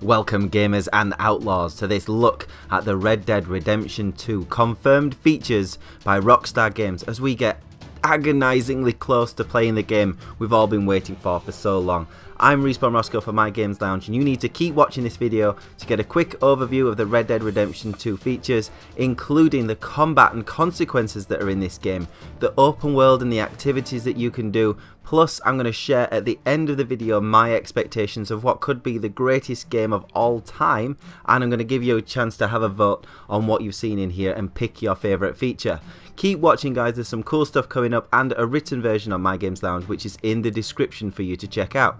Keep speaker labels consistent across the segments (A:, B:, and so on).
A: Welcome gamers and outlaws to this look at the Red Dead Redemption 2 confirmed features by Rockstar Games as we get agonizingly close to playing the game we've all been waiting for so long. I'm Respawn Roscoe for My Games Lounge, and you need to keep watching this video to get a quick overview of the Red Dead Redemption 2 features, including the combat and consequences that are in this game, the open world and the activities that you can do. Plus, I'm going to share at the end of the video my expectations of what could be the greatest game of all time, and I'm going to give you a chance to have a vote on what you've seen in here and pick your favourite feature. Keep watching guys, there's some cool stuff coming up and a written version on My Games Lounge which is in the description for you to check out.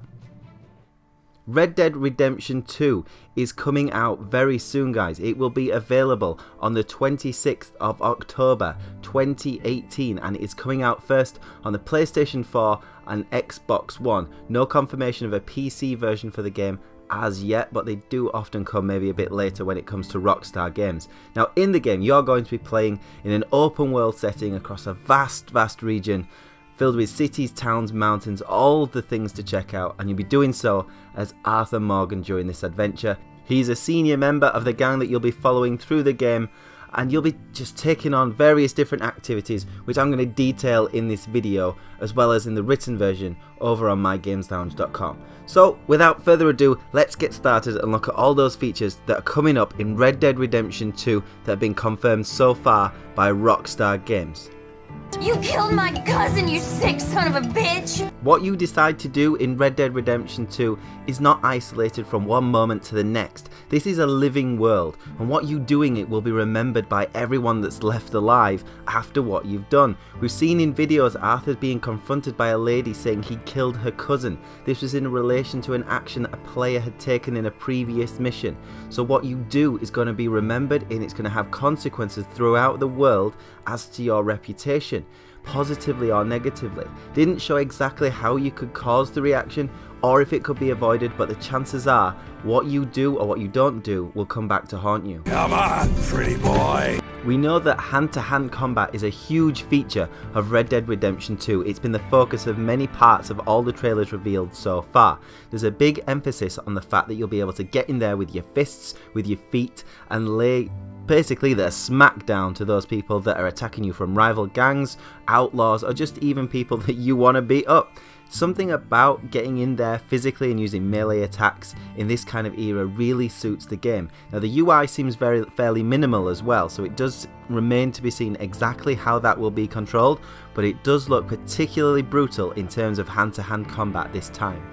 A: Red Dead Redemption 2 is coming out very soon guys. It will be available on the 26th of October 2018 and it's coming out first on the PlayStation 4 and Xbox One. No confirmation of a PC version for the game as yet, but they do often come maybe a bit later when it comes to Rockstar Games. Now in the game you're going to be playing in an open world setting across a vast region filled with cities, towns, mountains, all the things to check out, and you'll be doing so as Arthur Morgan during this adventure. He's a senior member of the gang that you'll be following through the game, and you'll be just taking on various different activities which I'm going to detail in this video as well as in the written version over on mygameslounge.com. So without further ado, let's get started and look at all those features that are coming up in Red Dead Redemption 2 that have been confirmed so far by Rockstar Games.
B: You killed my cousin, you sick son of a bitch!
A: What you decide to do in Red Dead Redemption 2 is not isolated from one moment to the next. This is a living world, and what you doing it will be remembered by everyone that's left alive after what you've done. We've seen in videos Arthur being confronted by a lady saying he killed her cousin. This was in relation to an action that a player had taken in a previous mission. So what you do is going to be remembered, and it's going to have consequences throughout the world as to your reputation, positively or negatively. Didn't show exactly how you could cause the reaction or if it could be avoided, but the chances are what you do or what you don't do will come back to haunt you.
C: Come on, pretty boy.
A: We know that hand-to-hand combat is a huge feature of Red Dead Redemption 2. It's been the focus of many parts of all the trailers revealed so far. There's a big emphasis on the fact that you'll be able to get in there with your fists, with your feet, and lay basically the smackdown to those people that are attacking you from rival gangs, outlaws, or just even people that you want to beat up. Something about getting in there physically and using melee attacks in this kind of era really suits the game. Now the UI seems fairly minimal as well, so it does remain to be seen exactly how that will be controlled, but it does look particularly brutal in terms of hand-to-hand combat this time.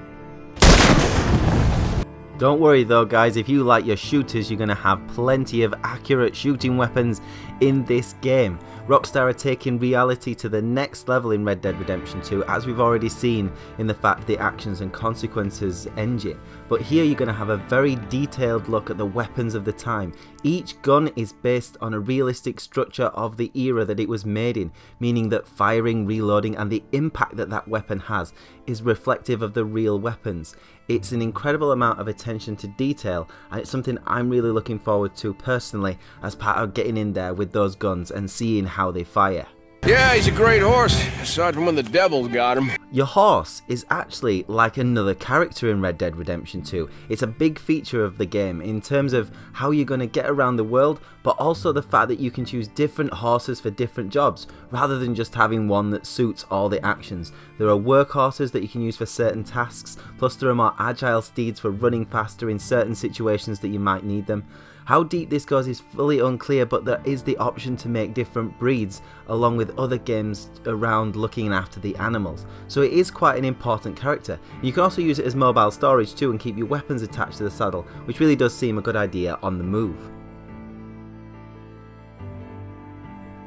A: Don't worry though guys, if you like your shooters you're going to have plenty of accurate shooting weapons in this game. Rockstar are taking reality to the next level in Red Dead Redemption 2, as we've already seen in the fact the actions and consequences engine. But here you're going to have a very detailed look at the weapons of the time. Each gun is based on a realistic structure of the era that it was made in, meaning that firing, reloading and the impact that that weapon has is reflective of the real weapons. It's an incredible amount of attention to detail, and it's something I'm really looking forward to personally as part of getting in there with those guns and seeing how they fire.
C: Yeah, he's a great horse, aside from when the devils got him.
A: Your horse is actually like another character in Red Dead Redemption 2. It's a big feature of the game in terms of how you're going to get around the world, but also the fact that you can choose different horses for different jobs, rather than just having one that suits all the actions. There are work horses that you can use for certain tasks, plus there are more agile steeds for running faster in certain situations that you might need them. How deep this goes is fully unclear, but there is the option to make different breeds along with other games around looking after the animals. So it is quite an important character. You can also use it as mobile storage too and keep your weapons attached to the saddle, which really does seem a good idea on the move.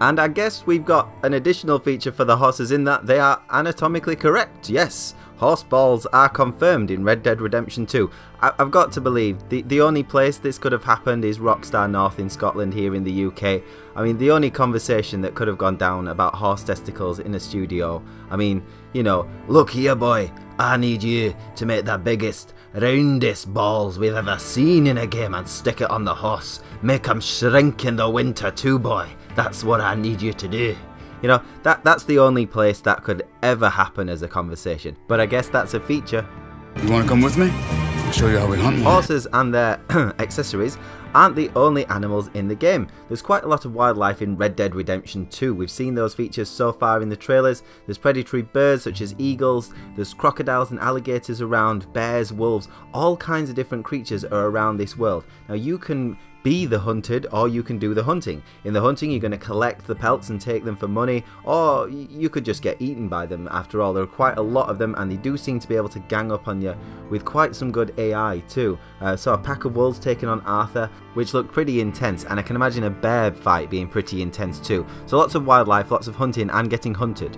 A: And I guess we've got an additional feature for the horses in that they are anatomically correct. Yes, horse balls are confirmed in Red Dead Redemption 2. I've got to believe the only place this could have happened is Rockstar North in Scotland here in the UK. I mean, the only conversation that could have gone down about horse testicles in a studio. I mean, you know, look here boy, I need you to make the biggest, roundest balls we've ever seen in a game and stick it on the horse. Make him shrink in the winter too boy. That's what I need you to do. You know, that's the only place that could ever happen as a conversation. But I guess that's a feature.
D: You want to come with me? I'll show you how we hunt one.
A: Horses and their accessories aren't the only animals in the game. There's quite a lot of wildlife in Red Dead Redemption 2. We've seen those features so far in the trailers. There's predatory birds such as eagles, there's crocodiles and alligators around, bears, wolves, all kinds of different creatures are around this world. Now you can be the hunted or you can do the hunting. In the hunting you're going to collect the pelts and take them for money, or you could just get eaten by them. After all, there are quite a lot of them and they do seem to be able to gang up on you with quite some good AI too. So a pack of wolves taking on Arthur, which looked pretty intense, and I can imagine a bear fight being pretty intense too. So lots of wildlife, lots of hunting and getting hunted.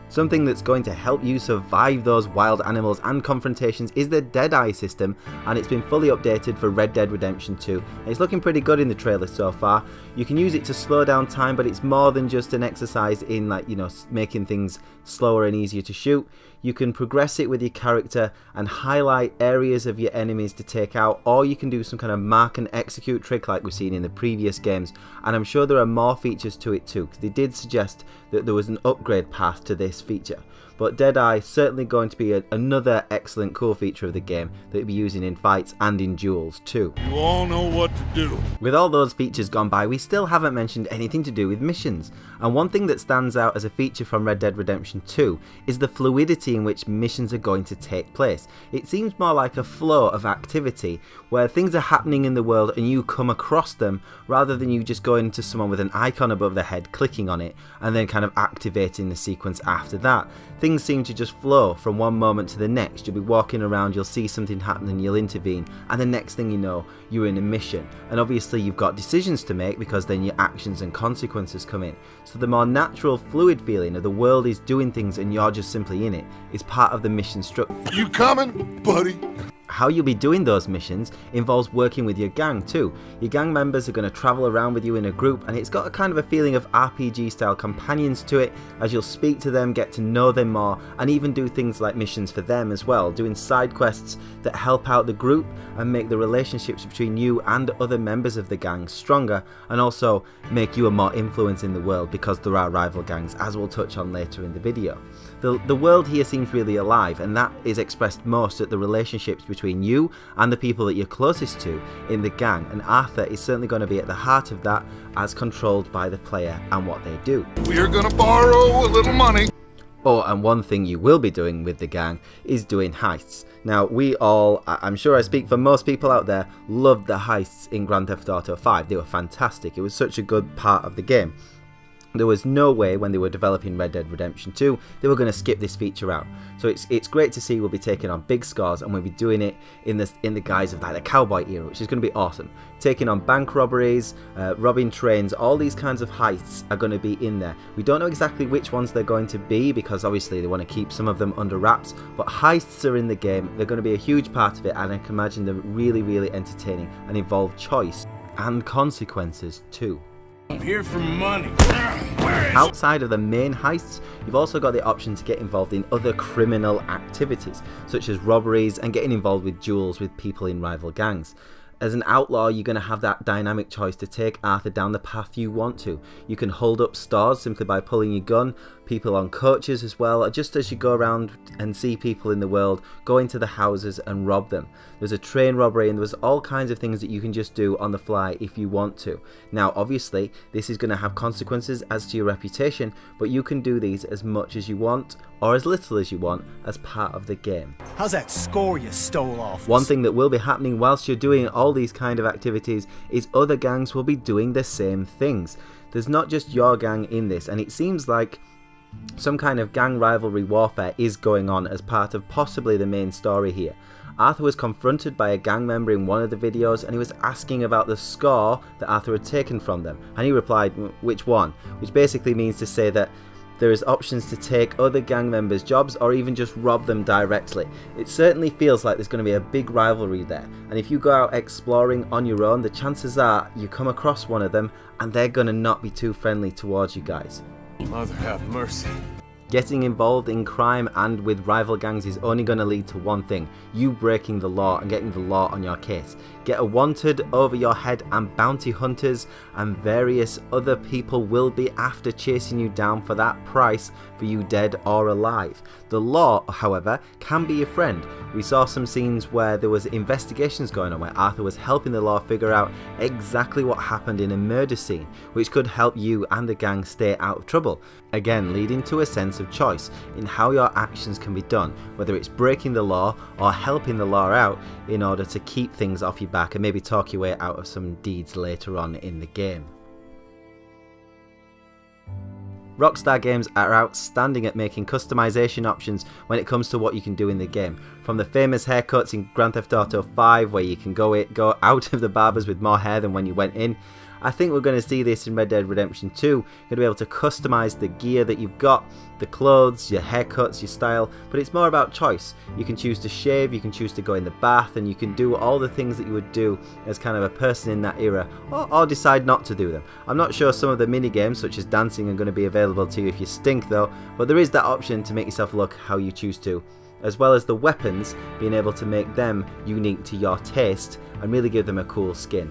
A: Something that's going to help you survive those wild animals and confrontations is the Deadeye system, and it's been fully updated for Red Dead Redemption 2. It's looking pretty good in the trailer so far. You can use it to slow down time, but it's more than just an exercise in, like, you know, making things slower and easier to shoot. You can progress it with your character and highlight areas of your enemies to take out, or you can do some kind of mark and execute trick like we've seen in the previous games. And I'm sure there are more features to it too, because they did suggest that there was an upgrade path to this feature. But Deadeye is certainly going to be another excellent cool feature of the game that you'll be using in fights and in duels too.
D: You all know what to do.
A: With all those features gone by, we still haven't mentioned anything to do with missions. And one thing that stands out as a feature from Red Dead Redemption 2 is the fluidity in which missions are going to take place. It seems more like a flow of activity where things are happening in the world and you come across them, rather than you just going to someone with an icon above their head, clicking on it and then kind of activating the sequence after that. Things seem to just flow from one moment to the next. You'll be walking around, you'll see something happening, you'll intervene, and the next thing you know, you're in a mission. And obviously you've got decisions to make, because then your actions and consequences come in. So the more natural, fluid feeling of the world is doing things and you're just simply in it is part of the mission structure.
D: You coming, buddy?
A: How you'll be doing those missions involves working with your gang too. Your gang members are going to travel around with you in a group, and it's got a kind of a feeling of RPG style companions to it, as you'll speak to them, get to know them more, and even do things like missions for them as well, doing side quests that help out the group and make the relationships between you and other members of the gang stronger, and also make you a more influence in the world, because there are rival gangs, as we'll touch on later in the video. The world here seems really alive, and that is expressed most at the relationships between you and the people that you're closest to in the gang, and Arthur is certainly going to be at the heart of that, as controlled by the player and what they do.
D: We are gonna borrow a little money.
A: Oh, and one thing you will be doing with the gang is doing heists. Now, we all, I'm sure I speak for most people out there, loved the heists in Grand Theft Auto 5. They were fantastic. It was such a good part of the game. There was no way when they were developing Red Dead Redemption 2 they were going to skip this feature out. So it's great to see we'll be taking on big scores, and we'll be doing it in the guise of like the cowboy era, which is going to be awesome. Taking on bank robberies, robbing trains, all these kinds of heists are going to be in there. We don't know exactly which ones they're going to be, because obviously they want to keep some of them under wraps, but heists are in the game. They're going to be a huge part of it, and I can imagine they're really, really entertaining and involve choice and consequences too.
D: I'm here for money.
A: Outside of the main heists, you've also got the option to get involved in other criminal activities, such as robberies and getting involved with duels with people in rival gangs. As an outlaw, you're going to have that dynamic choice to take Arthur down the path you want to. You can hold up stores simply by pulling your gun, people on coaches as well, just as you go around and see people in the world, go into the houses and rob them. There's a train robbery, and there's all kinds of things that you can just do on the fly if you want to. Now obviously this is going to have consequences as to your reputation, but you can do these as much as you want or as little as you want as part of the game.
E: How's that score you stole off?
A: One thing that will be happening whilst you're doing all these kind of activities is other gangs will be doing the same things. There's not just your gang in this, and it seems like some kind of gang rivalry warfare is going on as part of possibly the main story here. Arthur was confronted by a gang member in one of the videos, and he was asking about the score that Arthur had taken from them, and he replied, which one? Which basically means to say that there is options to take other gang members' jobs or even just rob them directly. It certainly feels like there's going to be a big rivalry there, and if you go out exploring on your own, the chances are you come across one of them and they're going to not be too friendly towards you guys.
C: Mother have mercy.
A: Getting involved in crime and with rival gangs is only going to lead to one thing: you breaking the law and getting the law on your case. Get a wanted over your head, and bounty hunters and various other people will be after chasing you down for that price, for you dead or alive. The law, however, can be your friend. We saw some scenes where there was investigations going on where Arthur was helping the law figure out exactly what happened in a murder scene, which could help you and the gang stay out of trouble. Again, leading to a sense of choice in how your actions can be done, whether it's breaking the law or helping the law out in order to keep things off your back and maybe talk your way out of some deeds later on in the game. Rockstar Games are outstanding at making customization options when it comes to what you can do in the game. From the famous haircuts in Grand Theft Auto 5 where you can go out of the barbers with more hair than when you went in, I think we're going to see this in Red Dead Redemption 2. You're going to be able to customize the gear that you've got, the clothes, your haircuts, your style, but it's more about choice. You can choose to shave, you can choose to go in the bath, and you can do all the things that you would do as kind of a person in that era, or decide not to do them. I'm not sure some of the mini games such as dancing are going to be available to you if you stink though, but there is that option to make yourself look how you choose to, as well as the weapons, being able to make them unique to your taste and really give them a cool skin.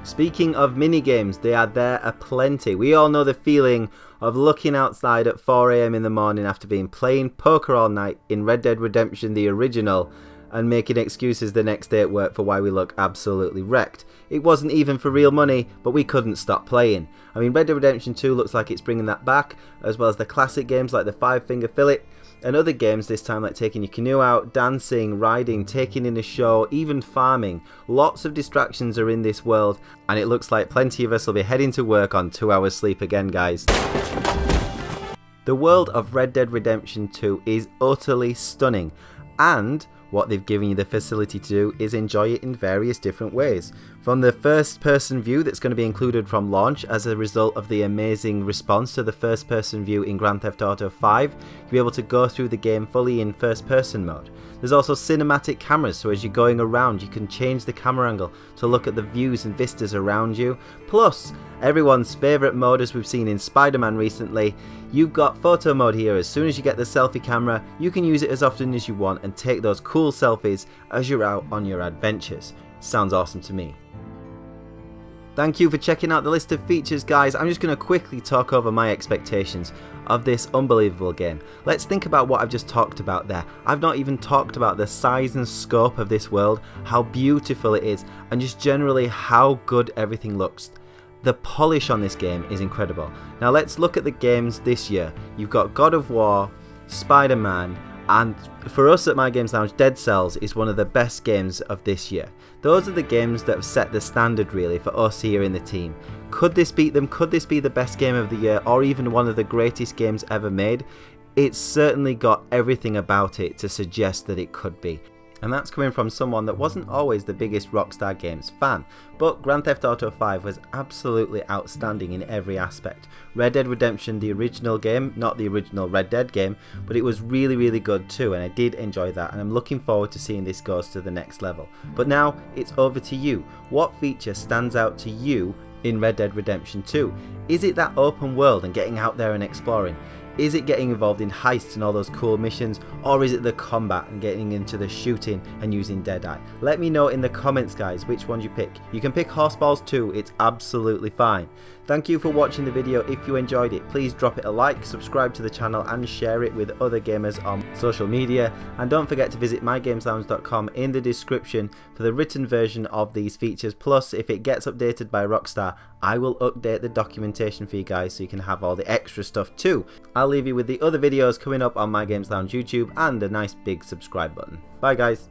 A: Speaking of minigames, they are there aplenty. We all know the feeling of looking outside at 4 AM in the morning after being playing poker all night in Red Dead Redemption the original and making excuses the next day at work for why we look absolutely wrecked. It wasn't even for real money, but we couldn't stop playing. I mean, Red Dead Redemption 2 looks like it's bringing that back, as well as the classic games like the 5-Finger Fillet, and other games this time like taking your canoe out, dancing, riding, taking in a show, even farming. Lots of distractions are in this world, and it looks like plenty of us will be heading to work on 2 hours sleep again, guys. The world of Red Dead Redemption 2 is utterly stunning, and what they've given you the facility to do is enjoy it in various different ways. From the first person view that's going to be included from launch as a result of the amazing response to the first person view in Grand Theft Auto 5, you'll be able to go through the game fully in first person mode. There's also cinematic cameras, so as you're going around you can change the camera angle to look at the views and vistas around you. Plus, everyone's favourite mode as we've seen in Spider-Man recently, you've got photo mode here. As soon as you get the selfie camera, you can use it as often as you want and take those cool selfies as you're out on your adventures. Sounds awesome to me. Thank you for checking out the list of features, guys. I'm just going to quickly talk over my expectations of this unbelievable game. Let's think about what I've just talked about there. I've not even talked about the size and scope of this world, how beautiful it is, and just generally how good everything looks. The polish on this game is incredible. Now let's look at the games this year. You've got God of War, Spider-Man, and for us at My Games Lounge, Dead Cells is one of the best games of this year. Those are the games that have set the standard really for us here in the team. Could this beat them? Could this be the best game of the year, or even one of the greatest games ever made? It's certainly got everything about it to suggest that it could be. And that's coming from someone that wasn't always the biggest Rockstar Games fan, but Grand Theft Auto 5 was absolutely outstanding in every aspect. Red Dead Redemption, the original game, not the original Red Dead game, but it was really good too, and I did enjoy that, and I'm looking forward to seeing this goes to the next level. But now it's over to you. What feature stands out to you in Red Dead Redemption 2? Is it that open world and getting out there and exploring? Is it getting involved in heists and all those cool missions, or is it the combat and getting into the shooting and using Deadeye? Let me know in the comments, guys, which one you pick. You can pick Horseballs too, it's absolutely fine. Thank you for watching the video. If you enjoyed it, please drop it a like, subscribe to the channel and share it with other gamers on social media. And don't forget to visit mygameslounge.com in the description for the written version of these features. Plus, if it gets updated by Rockstar, I will update the documentation for you guys so you can have all the extra stuff too. I'll leave you with the other videos coming up on My Games Lounge YouTube and a nice big subscribe button. Bye guys.